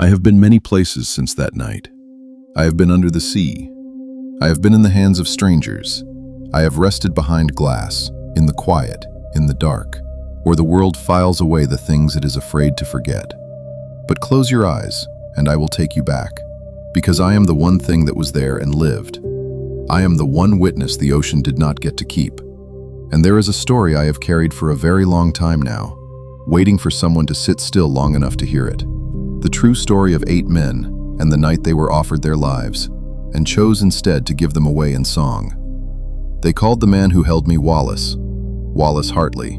I have been many places since that night. I have been under the sea. I have been in the hands of strangers. I have rested behind glass, in the quiet, in the dark, where the world files away the things it is afraid to forget. But close your eyes, and I will take you back, because I am the one thing that was there and lived. I am the one witness the ocean did not get to keep. And there is a story I have carried for a very long time now, waiting for someone to sit still long enough to hear it. The true story of 8 men and the night they were offered their lives, and chose instead to give them away in song. They called the man who held me Wallace Hartley.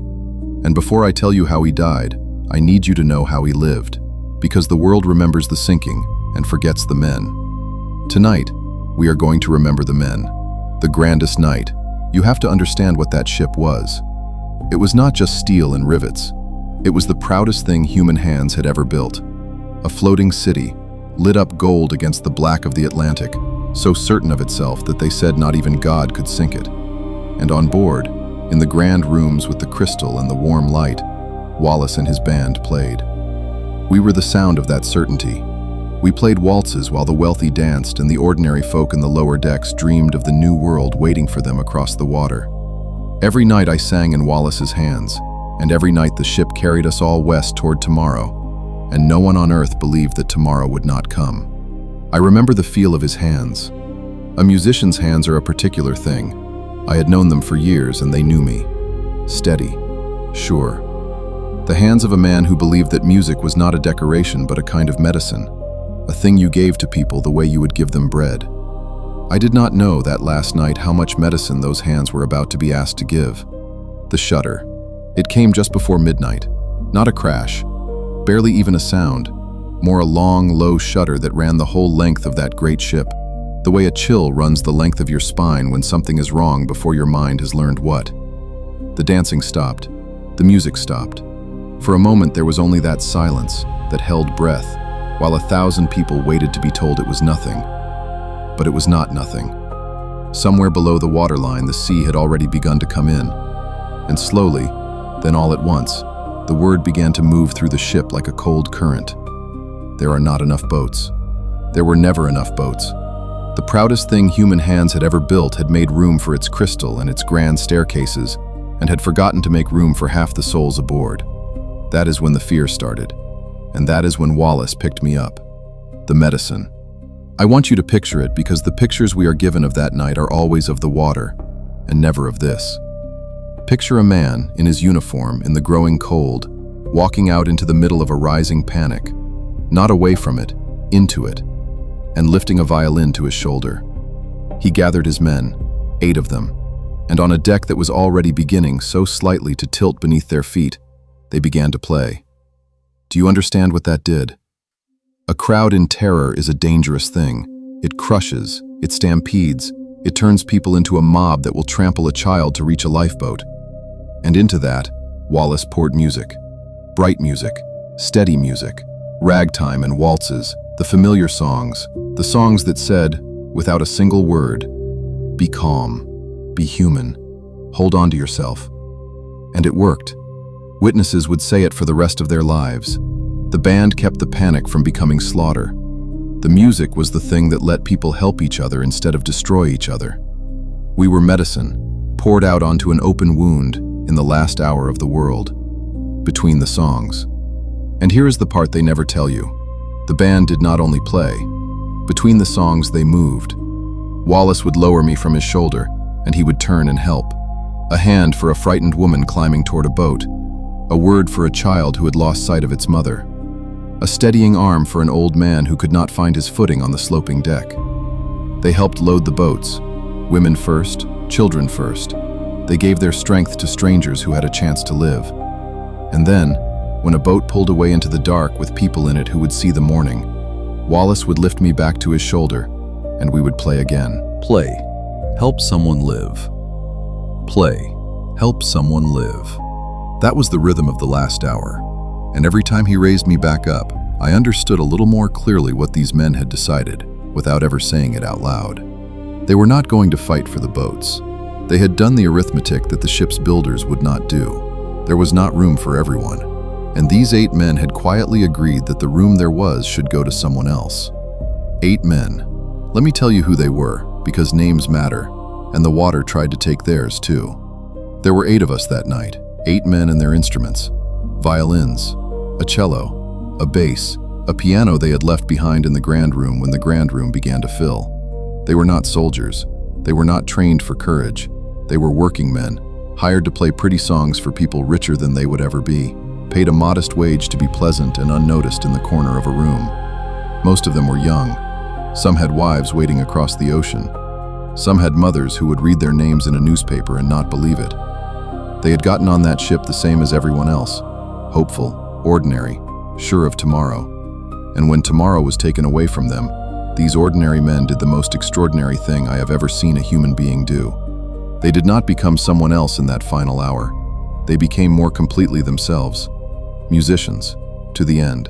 And before I tell you how he died, I need you to know how he lived, because the world remembers the sinking and forgets the men. Tonight, we are going to remember the men. The grandest night. You have to understand what that ship was. It was not just steel and rivets. It was the proudest thing human hands had ever built. A floating city, lit up gold against the black of the Atlantic, so certain of itself that they said not even God could sink it. And on board, in the grand rooms with the crystal and the warm light, Wallace and his band played. We were the sound of that certainty. We played waltzes while the wealthy danced and the ordinary folk in the lower decks dreamed of the new world waiting for them across the water. Every night I sang in Wallace's hands, and every night the ship carried us all west toward tomorrow, and no one on earth believed that tomorrow would not come. I remember the feel of his hands. A musician's hands are a particular thing. I had known them for years and they knew me. Steady, sure. The hands of a man who believed that music was not a decoration but a kind of medicine, a thing you gave to people the way you would give them bread. I did not know that last night how much medicine those hands were about to be asked to give. The shudder. It came just before midnight. Not a crash, barely even a sound, more a long, low shudder that ran the whole length of that great ship, the way a chill runs the length of your spine when something is wrong before your mind has learned what. The dancing stopped. The music stopped. For a moment there was only that silence, that held breath, while 1,000 people waited to be told it was nothing. But it was not nothing. Somewhere below the waterline the sea had already begun to come in. And slowly, then all at once, the word began to move through the ship like a cold current. There are not enough boats. There were never enough boats. The proudest thing human hands had ever built had made room for its crystal and its grand staircases, and had forgotten to make room for half the souls aboard. That is when the fear started. And that is when Wallace picked me up. The medicine. I want you to picture it because the pictures we are given of that night are always of the water, and never of this. Picture a man, in his uniform, in the growing cold, walking out into the middle of a rising panic, not away from it, into it, and lifting a violin to his shoulder. He gathered his men, 8 of them, and on a deck that was already beginning so slightly to tilt beneath their feet, they began to play. Do you understand what that did? A crowd in terror is a dangerous thing. It crushes, it stampedes, it turns people into a mob that will trample a child to reach a lifeboat. And into that, Wallace poured music. Bright music, steady music, ragtime and waltzes, the familiar songs, the songs that said, without a single word, be calm, be human, hold on to yourself. And it worked. Witnesses would say it for the rest of their lives. The band kept the panic from becoming slaughter. The music was the thing that let people help each other instead of destroy each other. We were medicine, poured out onto an open wound in the last hour of the world, between the songs. And here is the part they never tell you. The band did not only play. Between the songs they moved. Wallace would lower me from his shoulder, and he would turn and help. A hand for a frightened woman climbing toward a boat. A word for a child who had lost sight of its mother. A steadying arm for an old man who could not find his footing on the sloping deck. They helped load the boats. Women first, children first. They gave their strength to strangers who had a chance to live. And then, when a boat pulled away into the dark with people in it who would see the morning, Wallace would lift me back to his shoulder, and we would play again. Play. Help someone live. Play. Help someone live. That was the rhythm of the last hour, and every time he raised me back up, I understood a little more clearly what these men had decided, without ever saying it out loud. They were not going to fight for the boats. They had done the arithmetic that the ship's builders would not do. There was not room for everyone. And these 8 men had quietly agreed that the room there was should go to someone else. 8 men. Let me tell you who they were, because names matter, and the water tried to take theirs too. There were 8 of us that night, 8 men and their instruments. Violins, a cello, a bass, a piano they had left behind in the grand room when the grand room began to fill. They were not soldiers. They were not trained for courage. They were working men, hired to play pretty songs for people richer than they would ever be, paid a modest wage to be pleasant and unnoticed in the corner of a room. Most of them were young. Some had wives waiting across the ocean. Some had mothers who would read their names in a newspaper and not believe it. They had gotten on that ship the same as everyone else, hopeful, ordinary, sure of tomorrow. And when tomorrow was taken away from them, these ordinary men did the most extraordinary thing I have ever seen a human being do. They did not become someone else in that final hour. They became more completely themselves. Musicians, to the end.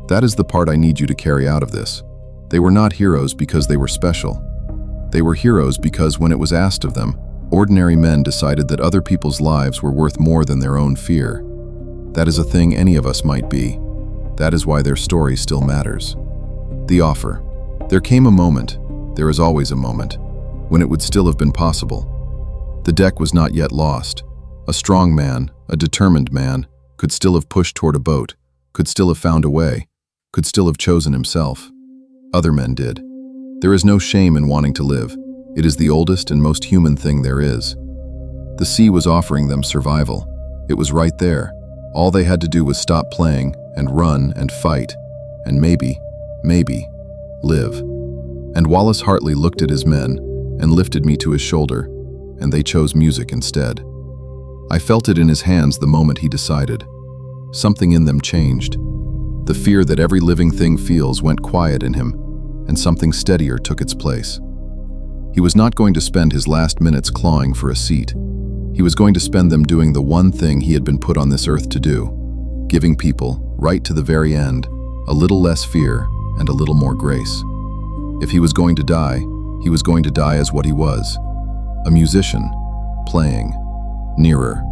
That is the part I need you to carry out of this. They were not heroes because they were special. They were heroes because when it was asked of them, ordinary men decided that other people's lives were worth more than their own fear. That is a thing any of us might be. That is why their story still matters. The offer. There came a moment, there is always a moment, when it would still have been possible. The deck was not yet lost. A strong man, a determined man, could still have pushed toward a boat, could still have found a way, could still have chosen himself. Other men did. There is no shame in wanting to live. It is the oldest and most human thing there is. The sea was offering them survival. It was right there. All they had to do was stop playing and run and fight, and maybe, live. And Wallace Hartley looked at his men and lifted me to his shoulder, and they chose music instead. I felt it in his hands the moment he decided. Something in them changed. The fear that every living thing feels went quiet in him, and something steadier took its place. He was not going to spend his last minutes clawing for a seat. He was going to spend them doing the one thing he had been put on this earth to do, giving people, right to the very end, a little less fear and a little more grace. If he was going to die, he was going to die as what he was, a musician, playing. Nearer.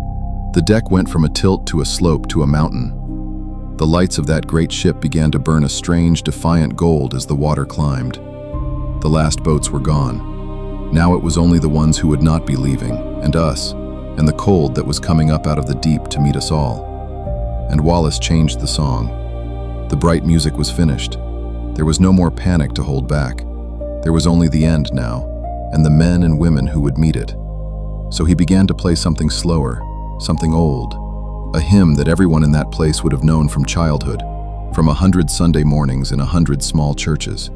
The deck went from a tilt to a slope to a mountain. The lights of that great ship began to burn a strange, defiant gold as the water climbed. The last boats were gone. Now it was only the ones who would not be leaving, and us, and the cold that was coming up out of the deep to meet us all. And Wallace changed the song. The bright music was finished. There was no more panic to hold back. There was only the end now, and the men and women who would meet it. So he began to play something slower, something old, a hymn that everyone in that place would have known from childhood, from 100 Sunday mornings in 100 small churches.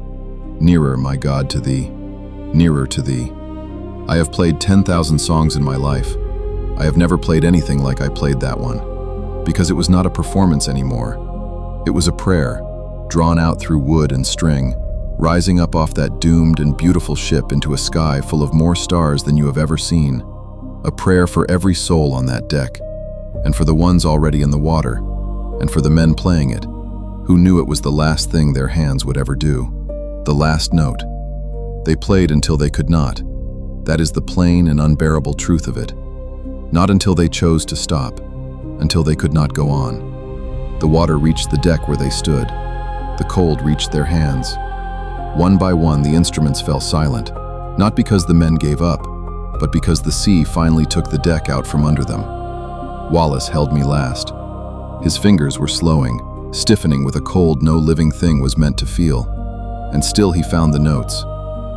Nearer, my God, to thee, nearer to thee. I have played 10,000 songs in my life. I have never played anything like I played that one, because it was not a performance anymore. It was a prayer, drawn out through wood and string, rising up off that doomed and beautiful ship into a sky full of more stars than you have ever seen. A prayer for every soul on that deck, and for the ones already in the water, and for the men playing it, who knew it was the last thing their hands would ever do. The last note. They played until they could not. That is the plain and unbearable truth of it. Not until they chose to stop, until they could not go on. The water reached the deck where they stood. The cold reached their hands. One by one, the instruments fell silent, not because the men gave up, but because the sea finally took the deck out from under them. Wallace held me last. His fingers were slowing, stiffening with a cold no living thing was meant to feel. And still he found the notes.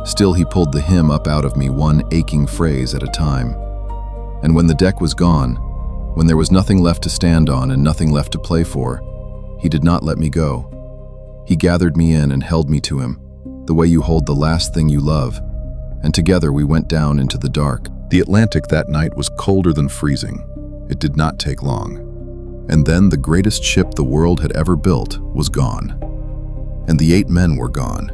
Still he pulled the hymn up out of me, one aching phrase at a time. And when the deck was gone, when there was nothing left to stand on and nothing left to play for, he did not let me go. He gathered me in and held me to him, the way you hold the last thing you love, and together we went down into the dark. The Atlantic that night was colder than freezing. It did not take long. And then the greatest ship the world had ever built was gone. And the 8 men were gone.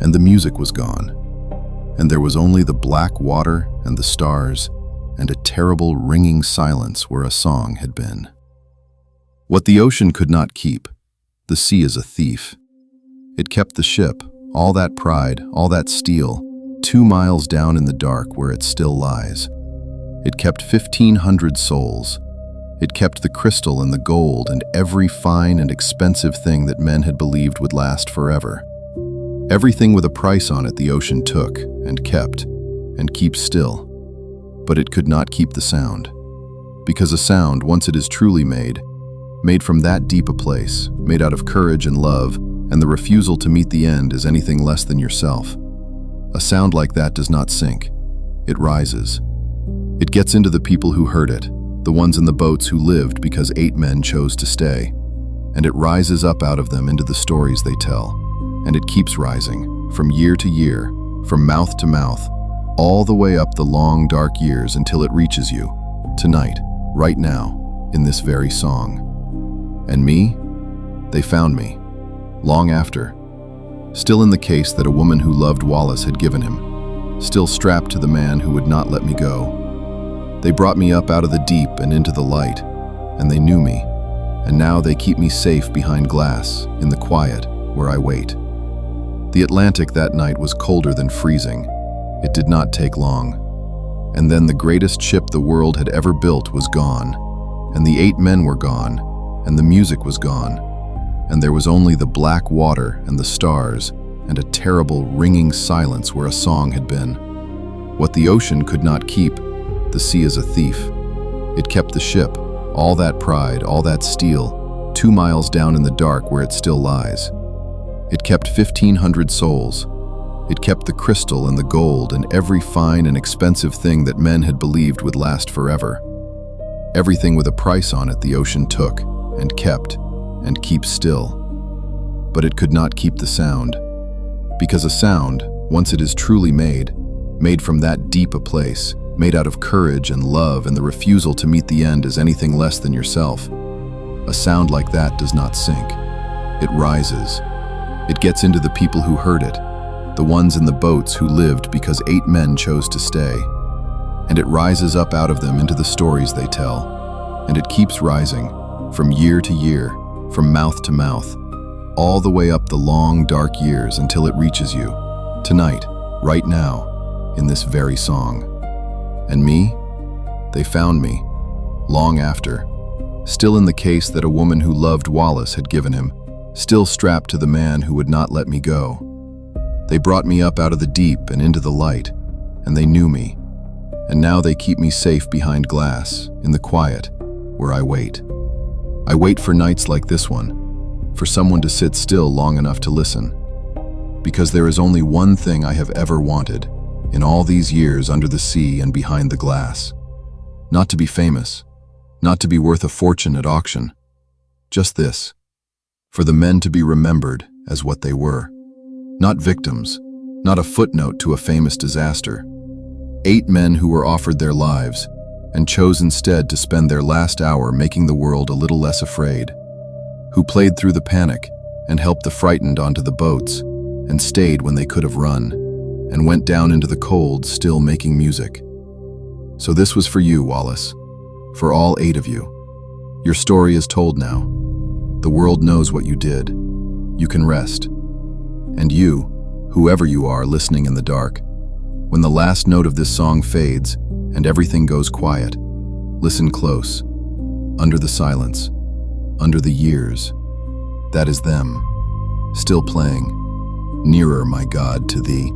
And the music was gone. And there was only the black water and the stars and a terrible ringing silence where a song had been. What the ocean could not keep, the sea is a thief. It kept the ship, all that pride, all that steel, 2 miles down in the dark where it still lies. It kept 1,500 souls, It kept the crystal and the gold and every fine and expensive thing that men had believed would last forever. Everything with a price on it the ocean took and kept and keeps still. But it could not keep the sound. Because a sound, once it is truly made from that deep a place, made out of courage and love, and the refusal to meet the end as anything less than yourself. A sound like that does not sink. It rises. It gets into the people who heard it, the ones in the boats who lived because 8 men chose to stay. And it rises up out of them into the stories they tell. And it keeps rising, from year to year, from mouth to mouth, all the way up the long, dark years until it reaches you, tonight, right now, in this very song. And me? They found me, long after, still in the case that a woman who loved Wallace had given him, still strapped to the man who would not let me go. They brought me up out of the deep and into the light, and they knew me, and now they keep me safe behind glass, in the quiet, where I wait. The Atlantic that night was colder than freezing. It did not take long. And then the greatest ship the world had ever built was gone, and the 8 men were gone, and the music was gone, and there was only the black water and the stars and a terrible ringing silence where a song had been. What the ocean could not keep, the sea is a thief. It kept the ship, all that pride, all that steel, 2 miles down in the dark where it still lies. It kept 1,500 souls. It kept the crystal and the gold and every fine and expensive thing that men had believed would last forever. Everything with a price on it the ocean took and kept and keeps still. But it could not keep the sound. Because a sound, once it is truly made from that deep a place, made out of courage and love and the refusal to meet the end as anything less than yourself, a sound like that does not sink. It rises. It gets into the people who heard it, the ones in the boats who lived because 8 men chose to stay. And it rises up out of them into the stories they tell. And it keeps rising, from year to year, from mouth to mouth, all the way up the long, dark years until it reaches you, tonight, right now, in this very song. And me? They found me, long after, still in the case that a woman who loved Wallace had given him, still strapped to the man who would not let me go. They brought me up out of the deep and into the light, and they knew me. And now they keep me safe behind glass, in the quiet, where I wait. I wait for nights like this one, for someone to sit still long enough to listen. Because there is only one thing I have ever wanted, in all these years under the sea and behind the glass. Not to be famous, not to be worth a fortune at auction. Just this, for the men to be remembered as what they were. Not victims, not a footnote to a famous disaster. 8 men who were offered their lives and chose instead to spend their last hour making the world a little less afraid, who played through the panic and helped the frightened onto the boats and stayed when they could have run and went down into the cold still making music. So this was for you, Wallace, for all 8 of you. Your story is told now. The world knows what you did. You can rest. And you, whoever you are listening in the dark, when the last note of this song fades and everything goes quiet, listen close. Under the silence, under the years, that is them, still playing, nearer, my God, to thee.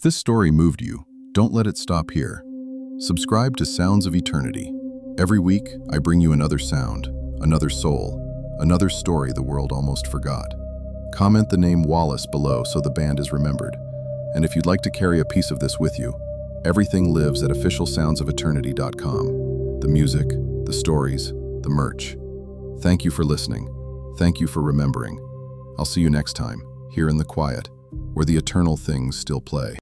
this story moved you, don't let it stop here. Subscribe to Sounds of Eternity. Every week, I bring you another sound, another soul, another story the world almost forgot. Comment the name Wallace below so the band is remembered. And if you'd like to carry a piece of this with you, everything lives at officialsoundsofeternity.com. The music, the stories, the merch. Thank you for listening. Thank you for remembering. I'll see you next time, here in the quiet, where the eternal things still play.